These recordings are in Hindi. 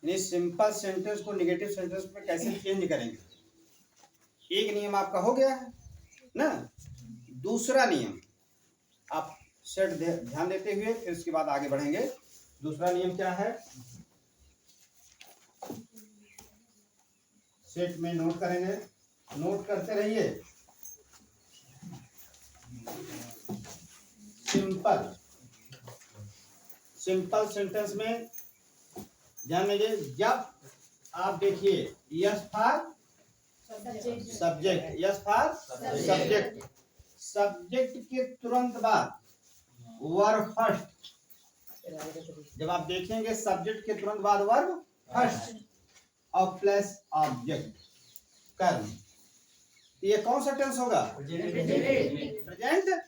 यानी सिंपल सेंटेंस को नेगेटिव सेंटेंस में कैसे चेंज करेंगे। एक नियम आपका हो गया है ना। दूसरा नियम आप सेट ध्यान देते हुए फिर उसके बाद आगे बढ़ेंगे। दूसरा नियम क्या है, सेट में नोट करेंगे, नोट करते रहिए। सिंपल सेंटेंस में ध्यान दीजिए, जब आप देखिए yes for subject, yes for subject, subject के तुरंत बाद वर्ब फर्स्ट, जब आप देखेंगे सब्जेक्ट के तुरंत बाद वर्ब फर्स्ट और प्लस ऑब्जेक्ट कर्म, ये कौन सा टेंस होगा, प्रेजेंट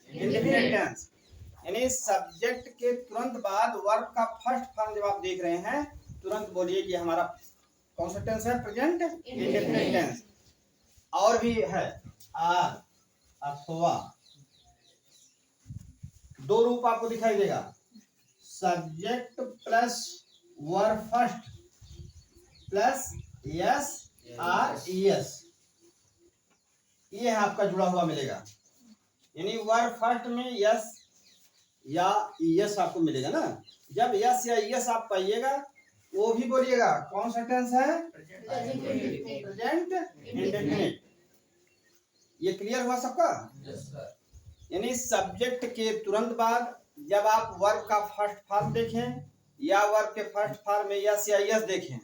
इंडेफिनिट टेंस। यानी सब्जेक्ट के तुरंत बाद वर्ब का फर्स्ट फॉर्म जब आप देख रहे हैं तुरंत बोलिए कि हमारा कौन सा टेंस है, प्रेजेंट इंडेफिनिट टेंस। और भी है आर अथवा, दो रूप आपको दिखाई देगा, subject plus verb first plus s or es, ये आपका जुड़ा हुआ मिलेगा। यानी वर्ब फर्स्ट में यस या यस आपको मिलेगा ना। जब यस या यस आप पाइएगा वो भी बोलिएगा कौन सा टेंस है, प्रेजेंट इंडेफिनिट। ये क्लियर हुआ सबका। यानी सब्जेक्ट के तुरंत बाद जब आप वर्ब का फर्स्ट फॉर्म देखें या वर्ब के फर्स्ट फॉर्म में यस या यस देखें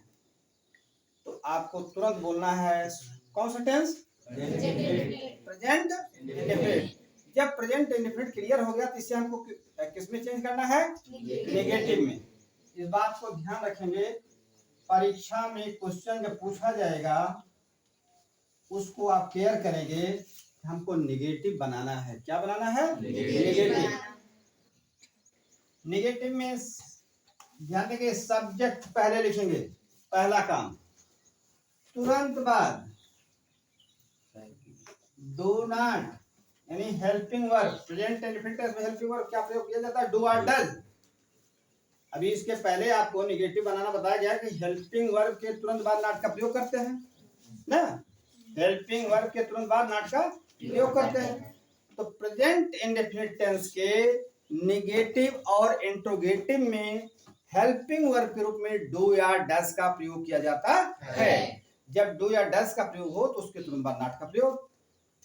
तो आपको तुरंत बोलना है कौन सा टेंस, प्रेजेंट इंडेफिनिट। जब प्रेजेंट इंडेफिनिट क्लियर हो गया तो इसे हमको किसमें चेंज करना है, नेगेटिव में। इस बात को ध्यान रखेंगे, परीक्षा में क्वेश्चन जब पूछा जाएगा उसको आप केयर करेंगे, हमको नेगेटिव बनाना है। क्या बनाना है, नेगेटिव। नेगेटिव में ध्यान देंगे, सब्जेक्ट पहले लिखेंगे, पहला काम, तुरंत बाद डू नॉट, यानी हेल्पिंग वर्ब, प्रेजेंट इंडेफिनिट में हेल्पिंग वर्ब क्या प्रयोग किया जाता है, डू और डज। अभी इसके पहले आपको नेगेटिव बनाना बताया गया कि हेल्पिंग वर्ब के तुरंत बाद नॉट का प्रयोग करते हैं ना, हेल्पिंग वर्ब के तुरंत बाद नॉट का प्रयोग करते हैं। तो प्रेजेंट इंडेफिनिट टेंस के नेगेटिव और इंट्रोगेटिव में हेल्पिंग वर्ब के रूप में डू या डज का प्रयोग किया जाता है। जब डू या डज का प्रयोग हो तो उसके तुरंत बाद नॉट का प्रयोग।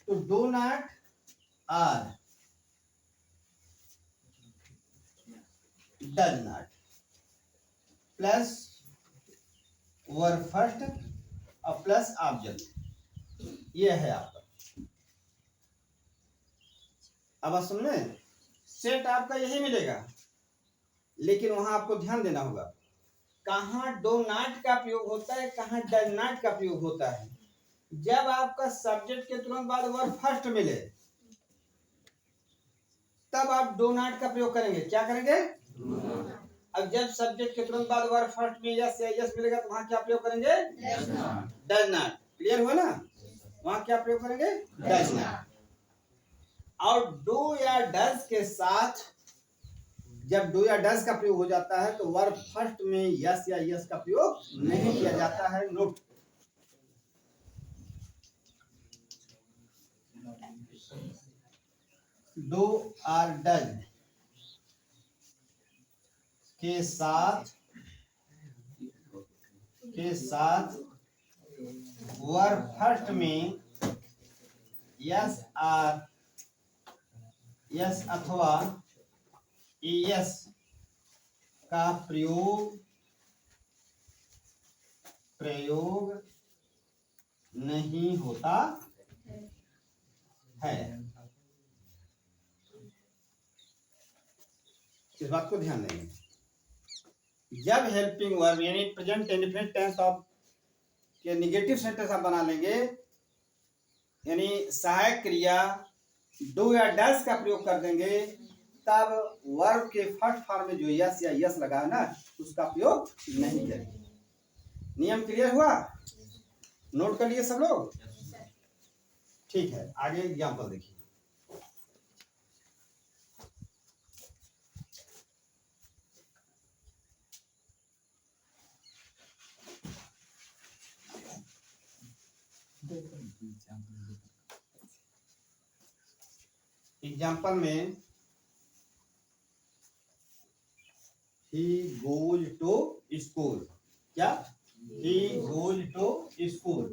तो do not or does not plus verb first और प्लस ऑब्जेक्ट, ये है आपका। अब सुनने, सेट आपका यही मिलेगा, लेकिन वहां आपको ध्यान देना होगा कहाँ डू नॉट का प्रयोग होता है, कहाँ डज नॉट का प्रयोग होता है। जब आपका सब्जेक्ट के तुरंत बाद वर्ब फर्स्ट मिले तब आप डू नॉट का प्रयोग करेंगे। क्या करेंगे, अब जब सब्जेक्ट के तुरंत बाद वर्ब फर्स्ट में यस या यस मिलेगा तो वहां क्या प्रयोग करेंगे, डज नॉट। क्लियर हुआ ना, वहां क्या प्रयोग करेंगे, डज नॉट। और डू या डज के साथ जब डू या डज का प्रयोग हो जाता है तो वर्ब फर्स्ट में यस या यस का प्रयोग नहीं किया जाता है। नोट, डू और डज के साथ वर्ब फर्स्ट में यस और यस अथवा यस का प्रयोग नहीं होता है। इस बात को ध्यान देंगे। जब हेल्पिंग वर्ब यानी प्रेजेंट इंडेफिनिट टेंस ऑफ के नेगेटिव सेंटेंस आप बना लेंगे, यानी सहायक क्रिया डू या डज का प्रयोग कर देंगे, तब वर्ब के फर्स्ट फॉर्म में जो यस या यस लगा है ना उसका प्रयोग नहीं करेंगे। नियम क्लियर हुआ, नोट कर लिए सब लोग। ठीक है, आगे एग्जाम्पल देखिए। एग्जाम्पल में he goes to school, क्या he goes to school,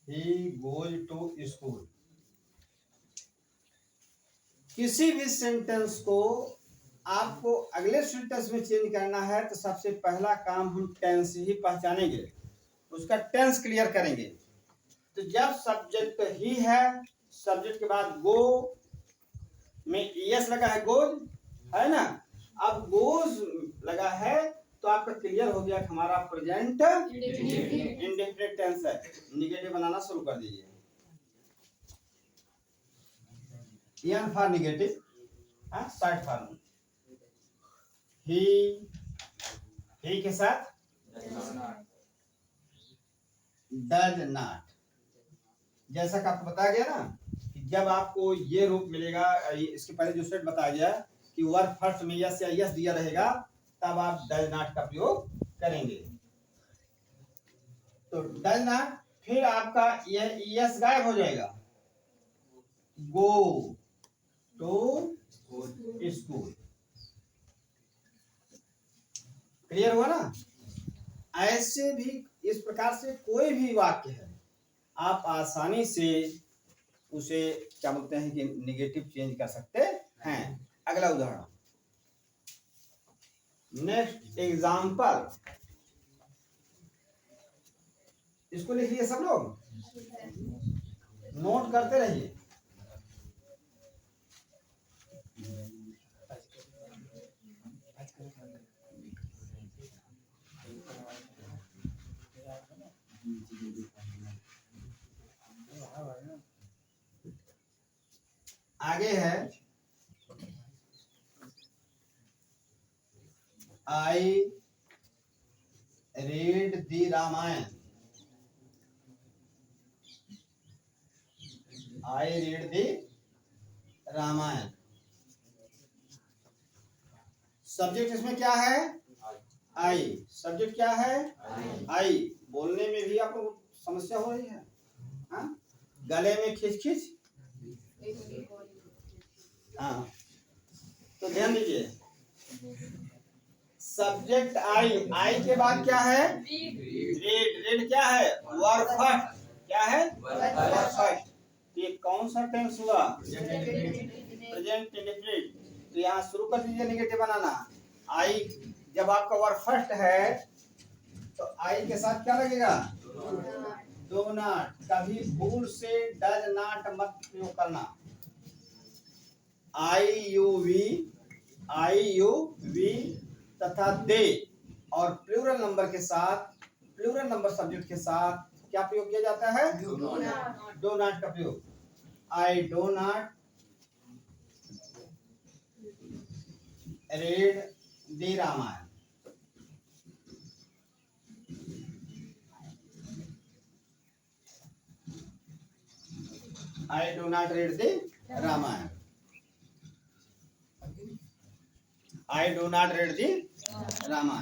he goes to school। किसी भी सेंटेंस को आपको अगले सेंटेंस में चेंज करना है तो सबसे पहला काम हम टेंस ही पहचानेंगे, उसका टेंस क्लियर करेंगे। तो जब सब्जेक्ट ही है, सब्जेक्ट के बाद गो में यस लगा है, गोज है ना, अब गोज लगा है तो आपका क्लियर हो गया कि हमारा प्रेजेंट इंडेफिनिट टेंस है। निगेटिव बनाना शुरू कर दीजिए। N for negative, short form ही के साथ डज नॉट। जैसा कि आपको बताया गया ना कि जब आपको ये रूप मिलेगा, इसके पहले जो सेट बताया गया कि वर्ब फर्स्ट में यस या यस दिया रहेगा, तब आप डज नॉट का प्रयोग करेंगे। तो डज नॉट, फिर आपका यस गायब हो जाएगा। गो टू स्कूल, क्लियर हुआ ना। ऐसे भी इस प्रकार से कोई भी वाक्य है आप आसानी से उसे क्या बोलते हैं कि निगेटिव चेंज कर सकते हैं। अगला उदाहरण, नेक्स्ट एग्जाम्पल, इसको लिख लिए सब लोग, नोट करते रहिए। आगे है I read the Ramayana, I read the Ramayana. Subject इसमें क्या है? आई। सब्जेक्ट क्या है? आई। बोलने में भी आपको समस्या हो रही है, हाँ? गले में खिंच खिंच, हाँ, तो ध्यान दीजिए। सब्जेक्ट आई, आई के बाद क्या है? रीड। रीड क्या है? Verb first. क्या है? Verb first. ये कौन सा टेंस हुआ? Present indefinite. तो यहाँ शुरू कर दीजिए नेगेटिव बनाना। आई जब आपका वर्ब फर्स्ट है तो आई के साथ क्या लगेगा? Do not. कभी भूल से डज नॉट मत प्रयोग करना। आई यू वी तथा दे और प्लूरल नंबर के साथ, प्लूरल नंबर सब्जेक्ट के साथ क्या प्रयोग किया जाता है? डो नॉट का प्रयोग। I do not read the Ramayana. I do not read the Ramayana. I do not read the Ramayana.